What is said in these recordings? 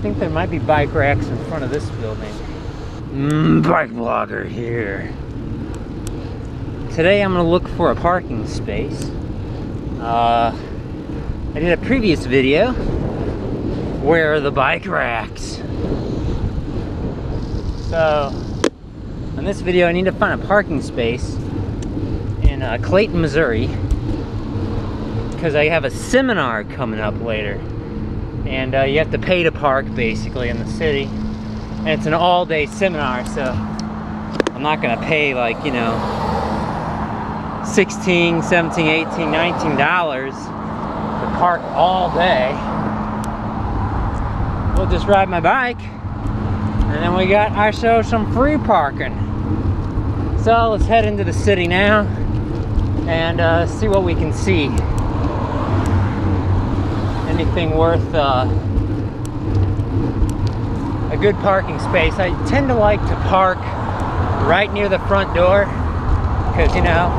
think there might be bike racks in front of this building. Bike blogger here. Today I'm gonna look for a parking space. I did a previous video. Where are the bike racks? So, in this video I need to find a parking space in Clayton, Missouri, because I have a seminar coming up later. And you have to pay to park basically in the city. And it's an all-day seminar, so I'm not gonna pay like, you know, $16, $17, $18, $19 to park all day. We'll just ride my bike, and then we got ourselves some free parking. So let's head into the city now and see what we can see. Anything worth a good parking space. I tend to like to park right near the front door because, you know,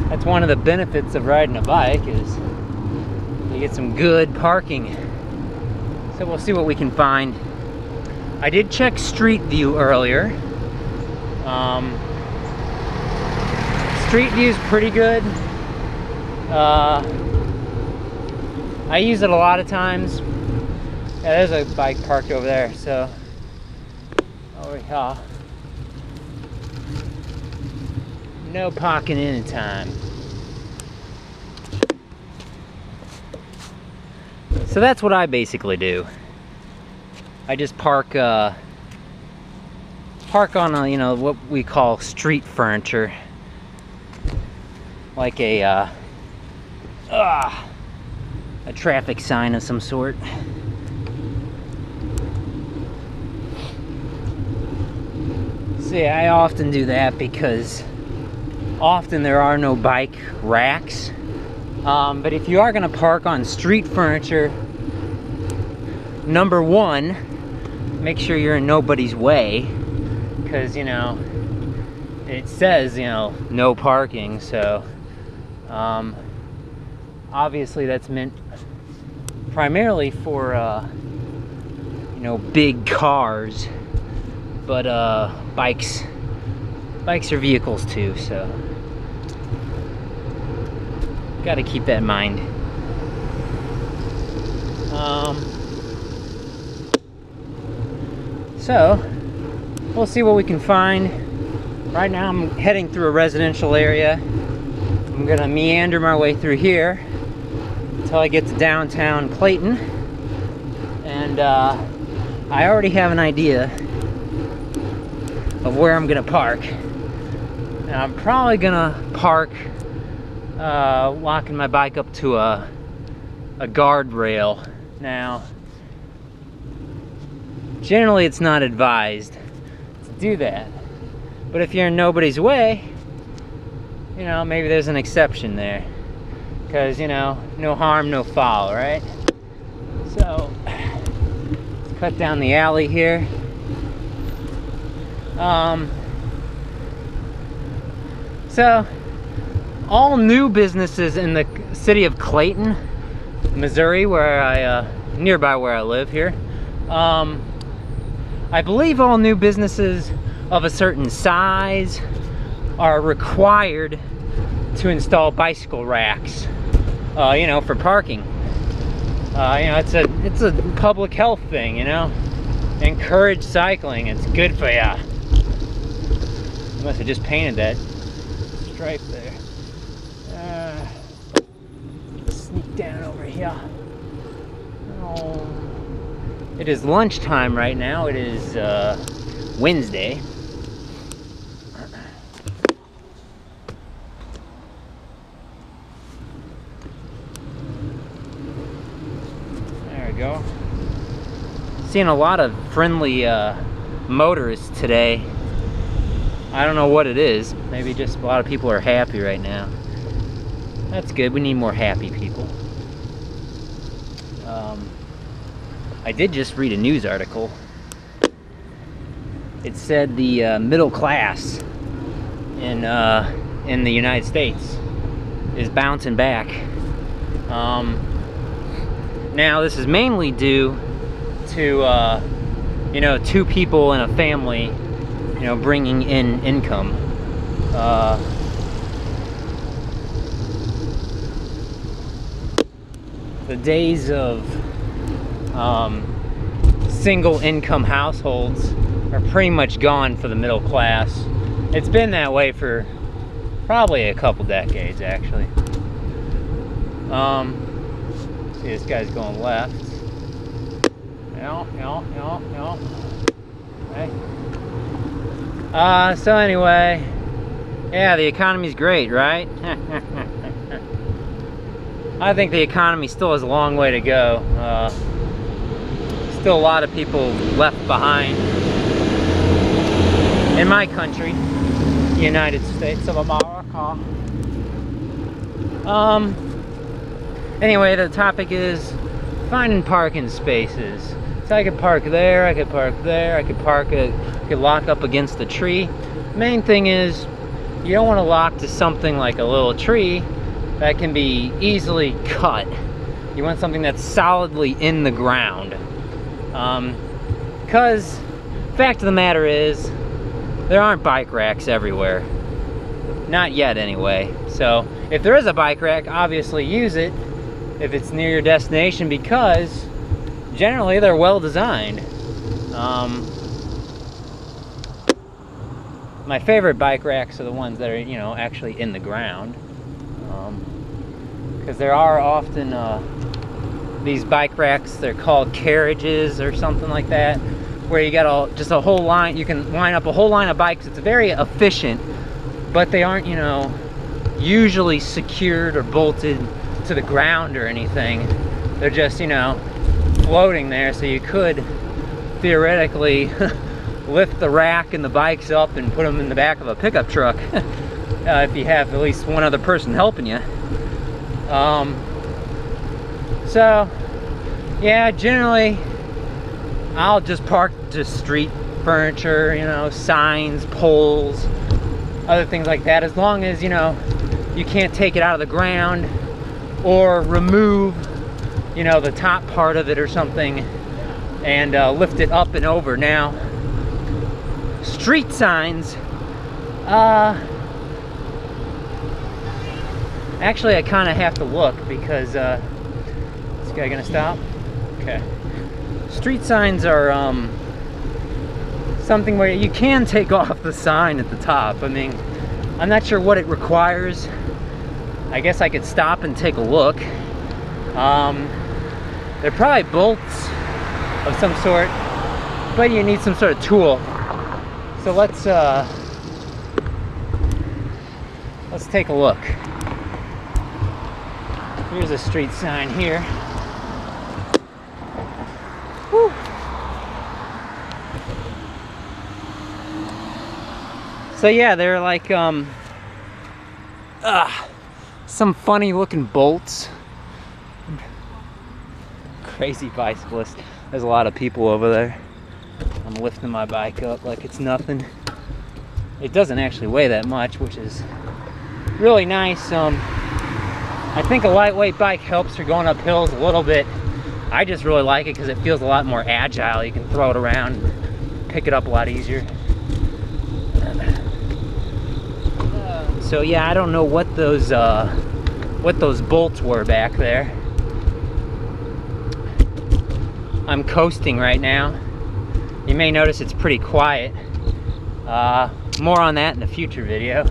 that's one of the benefits of riding a bike is you get some good parking. So we'll see what we can find. I did check Street View earlier. Street View is pretty good. I use it a lot of times. Yeah, there's a bike parked over there, so over here. No parking anytime. So that's what I basically do. I just park on a, you know, what we call street furniture, like a traffic sign of some sort. See, I often do that because often there are no bike racks. But if you are gonna park on street furniture, number one, make sure you're in nobody's way, because, you know, it says, you know, no parking, so obviously that's meant primarily for you know, big cars, but bikes are vehicles too, so got to keep that in mind. So we'll see what we can find. Right now I'm heading through a residential area. I'm gonna meander my way through here until I get to downtown Clayton, and I already have an idea of where I'm gonna park. Now, I'm probably gonna park walking my bike up to a guardrail. Now, generally it's not advised to do that, but if you're in nobody's way, you know, maybe there's an exception there, because, you know, no harm, no foul, right? So let's cut down the alley here. So all new businesses in the city of Clayton, Missouri, where nearby where I live here, I believe all new businesses of a certain size are required to install bicycle racks, you know, for parking. You know, it's a public health thing, you know. Encourage cycling, it's good for ya. I must have just painted that stripe there. Sneak down over here. Oh. It is lunchtime right now. It is Wednesday. There we go. Seeing a lot of friendly motorists today. I don't know what it is. Maybe just a lot of people are happy right now. That's good. We need more happy people. I did just read a news article. It said the middle class in the United States is bouncing back. Now this is mainly due to, you know, 2 people in a family, you know, bringing in income. The days of single income households are pretty much gone for the middle class. It's been that way for probably a couple decades, actually. See, this guy's going left. Okay. So anyway, yeah, the economy's great, right? I think the economy still has a long way to go. Still a lot of people left behind in my country, the United States of America. Anyway, the topic is finding parking spaces. So I could park there, I could park there, I could lock up against a tree. Main thing is, you don't want to lock to something like a little tree that can be easily cut. You want something that's solidly in the ground. Because fact of the matter is, there aren't bike racks everywhere. Not yet anyway. So if there is a bike rack, obviously use it if it's near your destination, because generally they're well designed. My favorite bike racks are the ones that are, you know, actually in the ground. Because there are often these bike racks, they're called carriages or something like that, where you got just a whole line, you can line up a whole line of bikes. It's very efficient, but they aren't, you know, usually secured or bolted to the ground or anything. They're just, you know, floating there, so you could theoretically lift the rack and the bikes up and put them in the back of a pickup truck if you have at least one other person helping you. So yeah, generally I'll just park just street furniture, you know, signs, poles, other things like that, as long as, you know, you can't take it out of the ground or remove, you know, the top part of it or something and lift it up and over. Now, street signs, actually I kind of have to look, because this guy gonna stop? Okay. Street signs are something where you can take off the sign at the top. I mean, I'm not sure what it requires. I guess I could stop and take a look. They're probably bolts of some sort, but you need some sort of tool. So let's take a look. Here's a street sign here. Whew. So yeah, they're like some funny looking bolts. Crazy bicyclist. There's a lot of people over there. I'm lifting my bike up like it's nothing. It doesn't actually weigh that much, which is really nice. I think a lightweight bike helps for going up hills a little bit. I just really like it because it feels a lot more agile. You can throw it around and pick it up a lot easier. So yeah, I don't know what those bolts were back there. I'm coasting right now. You may notice it's pretty quiet. More on that in a future video.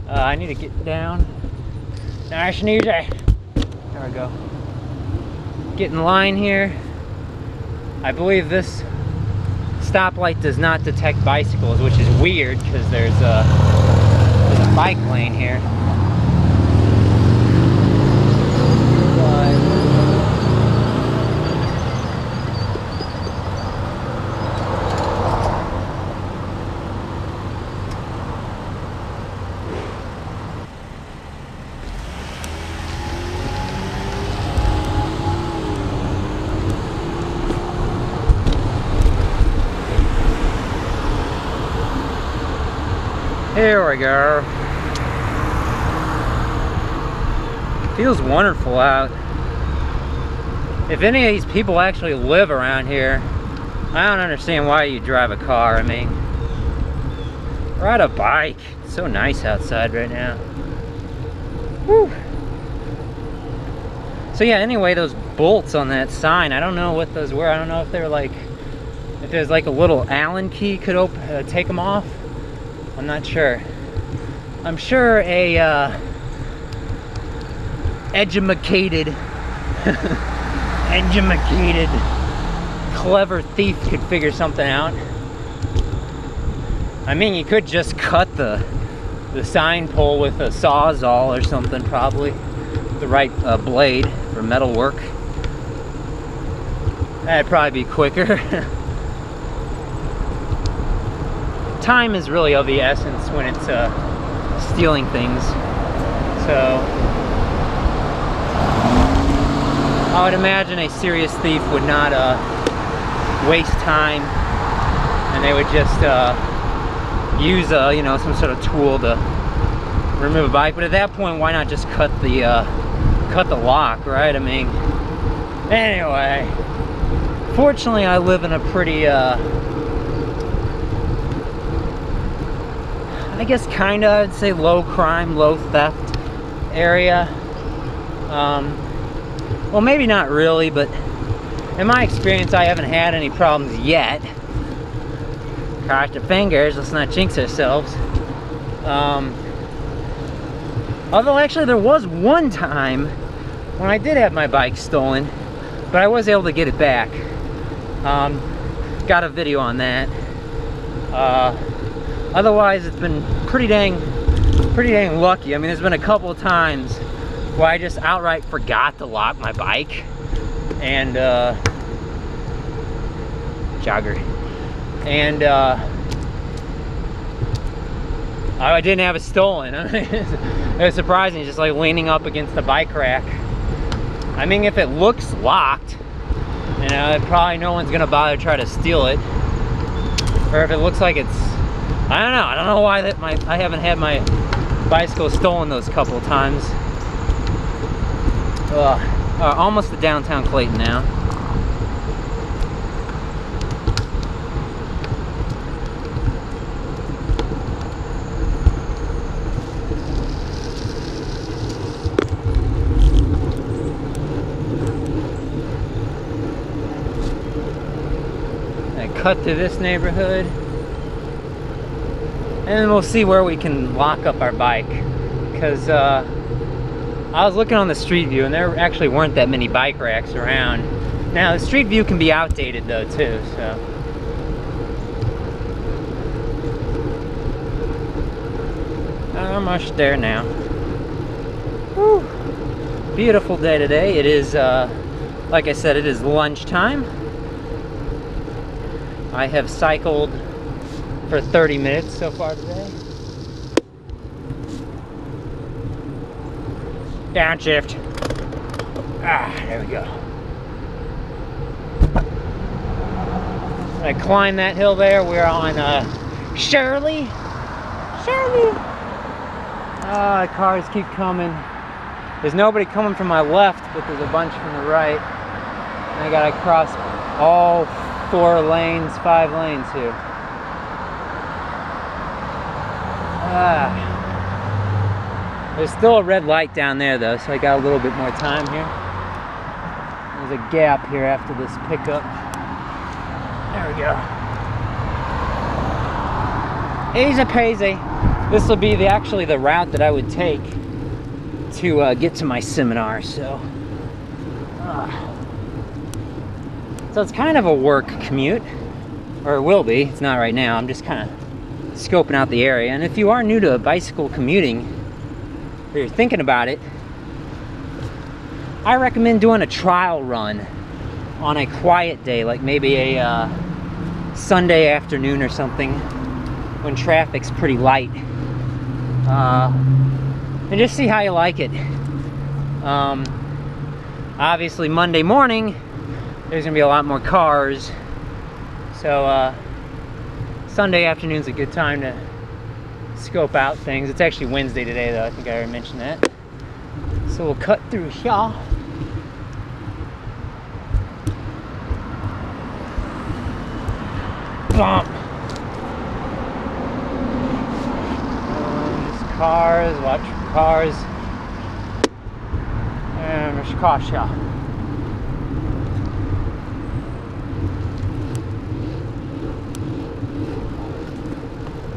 I need to get down. Nice and easy. There we go. Get in line here. I believe this stoplight does not detect bicycles, which is weird because there's a bike lane here. Here we go. Feels wonderful out. if any of these people actually live around here, I don't understand why you drive a car. I mean, ride a bike. It's so nice outside right now. Whew. So yeah, anyway, those bolts on that sign, I don't know what those were. I don't know if they're like, if there's like a little Allen key could open, take them off. I'm not sure. I'm sure a educated clever thief could figure something out. I mean, you could just cut the sign pole with a sawzall or something, probably. The right blade for metal work. That'd probably be quicker. Time is really of the essence when it's stealing things. So I would imagine a serious thief would not waste time, and they would just use you know, some sort of tool to remove a bike. But at that point, why not just cut the lock, right? I mean, anyway, fortunately I live in a pretty I guess kinda, I'd say low crime, low theft area. Well, maybe not really, but in my experience I haven't had any problems yet. Cross your fingers, let's not jinx ourselves. Although actually there was one time when I did have my bike stolen, but I was able to get it back. Got a video on that. Otherwise it's been pretty dang lucky. I mean, there's been a couple of times where I just outright forgot to lock my bike, and jogger, and I didn't have it stolen. I mean, it was surprising, just like leaning up against the bike rack. I mean, if it looks locked, you know, probably no one's gonna bother to try to steal it. Or if it looks like it's, I don't know why I haven't had my bicycle stolen those couple of times. Almost to downtown Clayton now. I cut through this neighborhood, and then we'll see where we can lock up our bike, because I was looking on the street view and there actually weren't that many bike racks around. Now the street view can be outdated though too, so. Almost there now. Whew. Beautiful day today. It is, like I said, it is lunchtime. I have cycled for 30 minutes so far today. Downshift. There we go. I climbed that hill there. We're on Shirley. The cars keep coming. There's nobody coming from my left, but there's a bunch from the right. And I gotta cross all 5 lanes here. There's still a red light down there though, so I got a little bit more time here. There's a gap here after this pickup. There we go. Easy peasy. This will be actually the route that I would take to get to my seminar, so. So it's kind of a work commute, or it will be. It's not right now. I'm just kind of scoping out the area. And if you are new to bicycle commuting, or you're thinking about it, I recommend doing a trial run on a quiet day, like maybe a Sunday afternoon or something, when traffic's pretty light, and just see how you like it. Obviously Monday morning there's gonna be a lot more cars, so Sunday afternoon's a good time to scope out things. It's actually Wednesday today though, I think I already mentioned that. So we'll cut through here. bump. There's cars, watch for cars. And there's caution.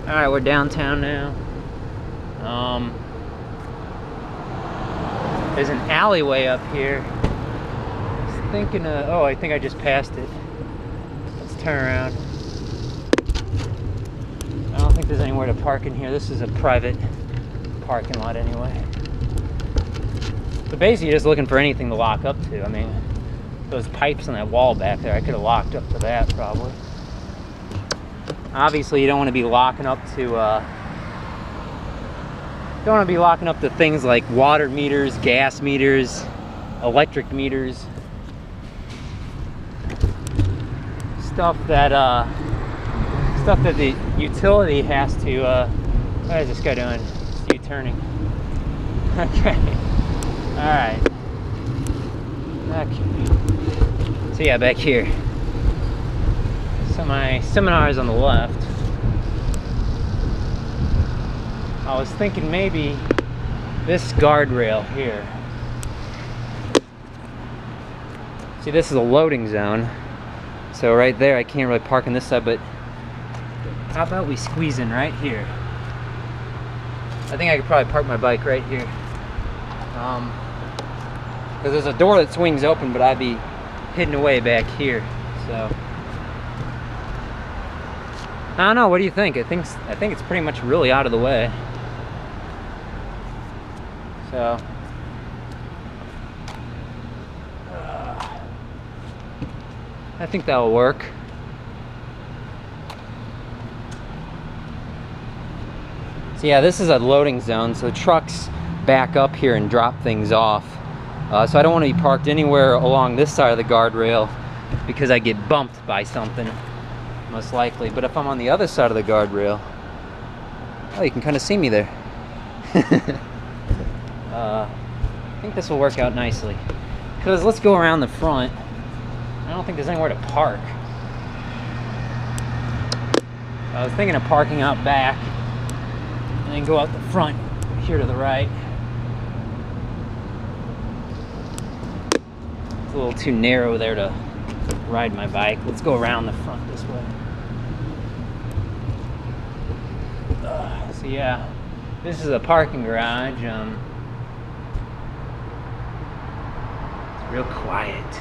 Alright, we're downtown now. There's an alleyway up here. I was thinking of, oh, I think I just passed it. Let's turn around. I don't think there's anywhere to park in here. This is a private parking lot anyway. So basically you're just looking for anything to lock up to. I mean, those pipes on that wall back there, I could have locked up to that probably. Obviously you don't want to be locking up to things like water meters, gas meters, electric meters, stuff that the utility has to. What is this guy doing? It's U-turning. Okay. All right. Okay. So yeah, back here. So my seminar is on the left. I was thinking maybe this guardrail here. See, this is a loading zone. So right there, I can't really park on this side, but how about we squeeze in right here? I think I could probably park my bike right here. Because there's a door that swings open, but I'd be hidden away back here. So I don't know, what do you think? I think it's pretty much really out of the way. So I think that'll work. So yeah, this is a loading zone, so trucks back up here and drop things off. So I don't want to be parked anywhere along this side of the guardrail because I get bumped by something, most likely. But if I'm on the other side of the guardrail, oh, you can kind of see me there. I think this will work out nicely. Because let's go around the front. I don't think there's anywhere to park. I was thinking of parking out back and then go out the front here to the right. It's a little too narrow there to ride my bike. Let's go around the front this way. So yeah, this is a parking garage. It's real quiet.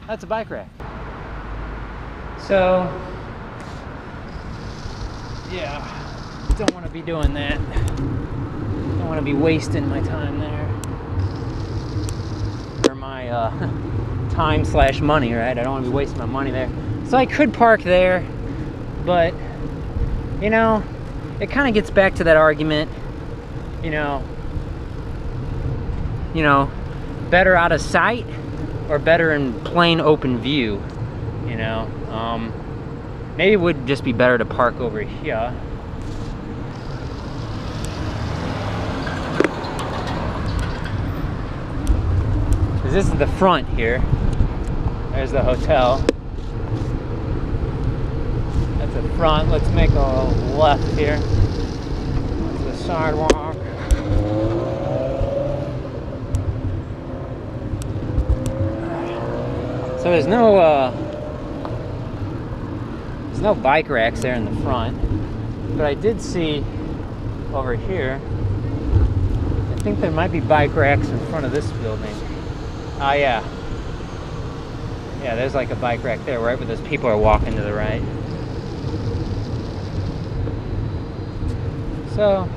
That's a bike rack. So yeah, don't want to be doing that. Don't want to be wasting my time there, or my time/money, right? I don't want to be wasting my money there. So I could park there, but you know, it kind of gets back to that argument, you know, better out of sight or better in plain open view, you know. Maybe it would just be better to park over here. Because this is the front here. There's the hotel. That's the front. Let's make a left here. To the sidewalk. So there's no bike racks there in the front, but I did see over here, I think there might be bike racks in front of this building. Ah, yeah. Yeah, there's like a bike rack there, right where those people are walking to the right. So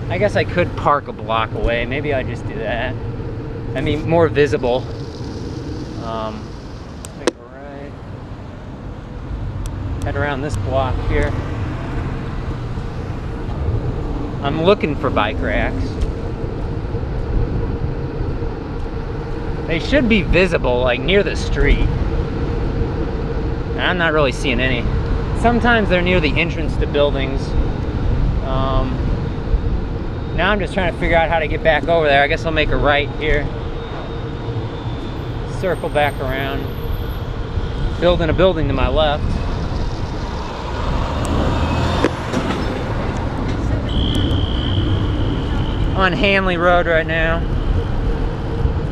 I guess I could park a block away. Maybe I'll just do that. I mean, more visible. Make a right. Head around this block here. I'm looking for bike racks. They should be visible, like near the street. And I'm not really seeing any. Sometimes they're near the entrance to buildings. Now I'm just trying to figure out how to get back over there. I guess I'll make a right here. Circle back around. building a building to my left. On Hanley Road right now,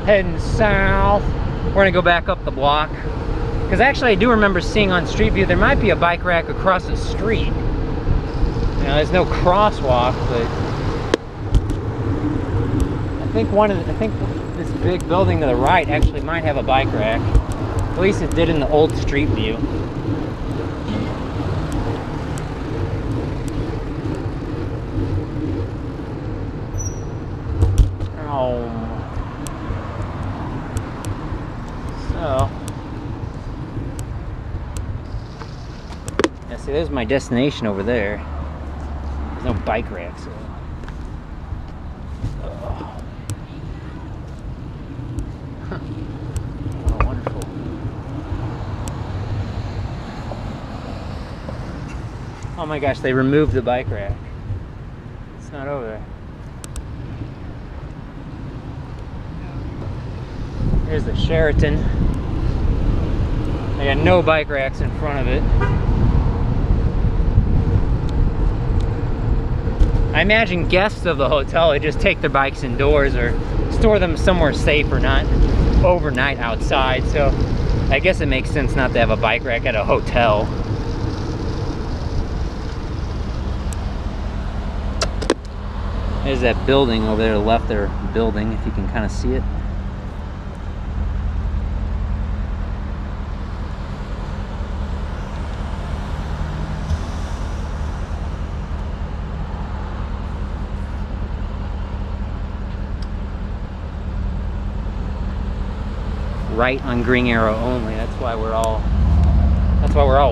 heading south. We're gonna go back up the block, because actually I do remember seeing on Street View there might be a bike rack across the street. You know, there's no crosswalk, but I think this big building to the right actually might have a bike rack. At least it did in the old Street View. So, yeah, see, there's my destination over there. There's no bike racks. So. Huh. Oh, wonderful. Oh my gosh, they removed the bike rack. It's not over there. Here's the Sheraton. They got no bike racks in front of it. I imagine guests of the hotel, they just take their bikes indoors or store them somewhere safe or not overnight outside. So I guess it makes sense not to have a bike rack at a hotel. There's that building over there, left there building, if you can kind of see it. Right on green arrow only. That's why we're all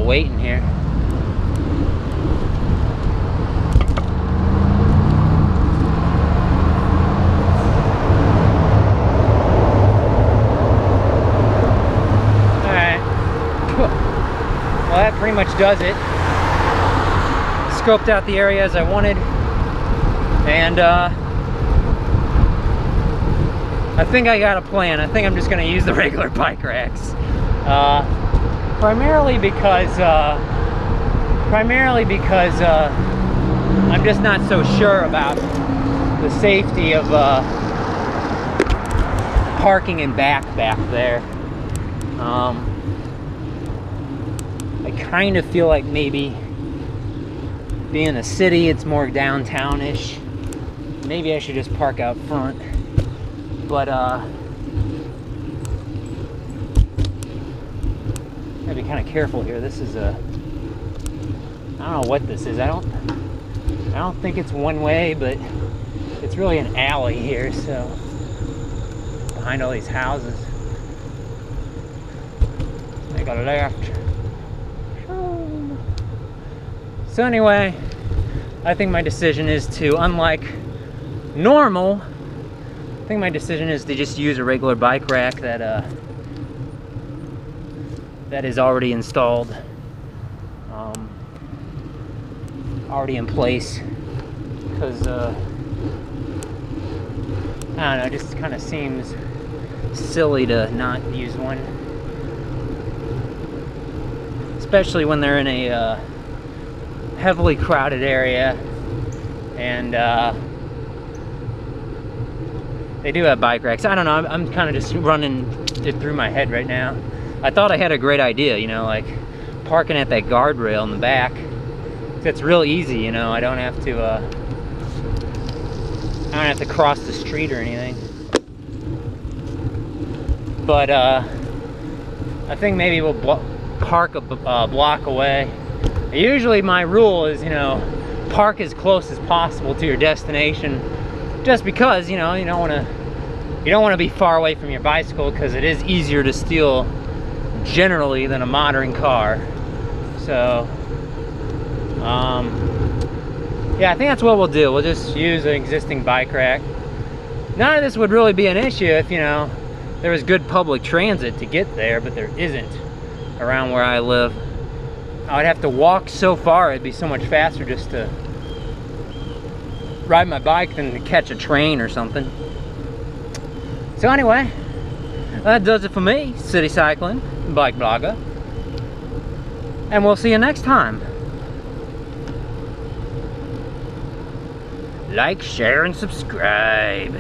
waiting here. Alright. Well, that pretty much does it. Scoped out the area as I wanted, and I think I got a plan. I think I'm just going to use the regular bike racks, primarily because I'm just not so sure about the safety of parking and back there. I kind of feel like maybe being a city, it's more downtown-ish. Maybe I should just park out front. But gotta be kind of careful here. This is I don't know what this is. I don't think it's one way, but it's really an alley here. So behind all these houses, I got a left. So anyway, I think my decision is to, unlike normal, I think my decision is to just use a regular bike rack that is already installed, already in place, because I don't know, it just kind of seems silly to not use one, especially when they're in a heavily crowded area, and they do have bike racks. I don't know, I'm kind of just running it through my head right now. I thought I had a great idea, you know, like parking at that guardrail in the back. It's real easy, you know, I don't have to cross the street or anything. But I think maybe we'll park a block away. Usually my rule is, you know, park as close as possible to your destination, just because, you know, you don't want to be far away from your bicycle, because it is easier to steal generally than a modern car. So yeah, I think that's what we'll do. We'll just use an existing bike rack. None of this would really be an issue if, you know, there was good public transit to get there, but there isn't around where I live. I would have to walk so far, it'd be so much faster just to ride my bike than to catch a train or something. So anyway, that does it for me, City Cycling Bike Blogger. and we'll see you next time. Like, share, and subscribe.